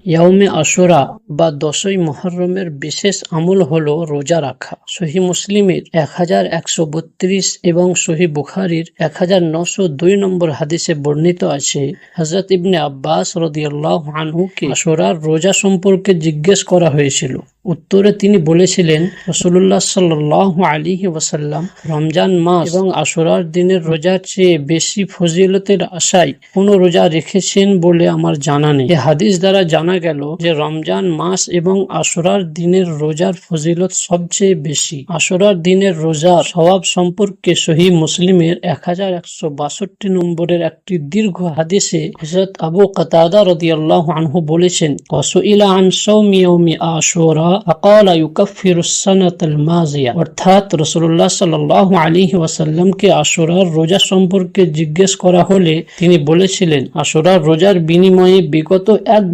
ইয়াউমে আশুরা বা 10ই মুহররমের বিশেষ আমল হলো রোজা রাখা। সহিহ মুসলিমের 1132 এবং সহিহ বুখারীর 1902 নম্বর হাদিসে বর্ণিত আছে, হযরত ইবনে আব্বাস রাদিয়াল্লাহু আনহুকে আশুরার রোজা সম্পর্কে জিজ্ঞেস করা হয়েছিল। উত্তরে তিনি বলেছিলেন, রাসূলুল্লাহ সাল্লাল্লাহু আলাইহি ওয়াসাল্লাম রমজান মাস এবং আশুরার দিনের রোজার চেয়ে বেশি ফজিলতের আশায় কোনো রোজা রেখেছেন বলে আমার জানা নেই। এই হাদিস দ্বারা জানা গেল যে রমজান মাস এবং আশুরার দিনের রোজার ফজিলত সবচেয়ে বেশি। আশুরার দিনের রোজার সওয়াব সম্পর্কে সহিহ মুসলিমের 1162 নম্বরের একটি দীর্ঘ হাদিসে হযরত আবু কাতাদা রাদিয়াল্লাহু আনহু বলেছেন, ওয়াসুইলা আন সাওমি ইয়াউমি আশুরা ফাকালা ইউকাফিরুস সানাতাল মাযিয়া। অর্থাৎ রাসূলুল্লাহ সাল্লাল্লাহু আলাইহি ওয়াসাল্লামকে আশুরার রোজা সম্পর্কে জিজ্ঞেস করা হলে তিনি বলেছিলেন, আশুরার রোজার বিনিময়ে বিগত এক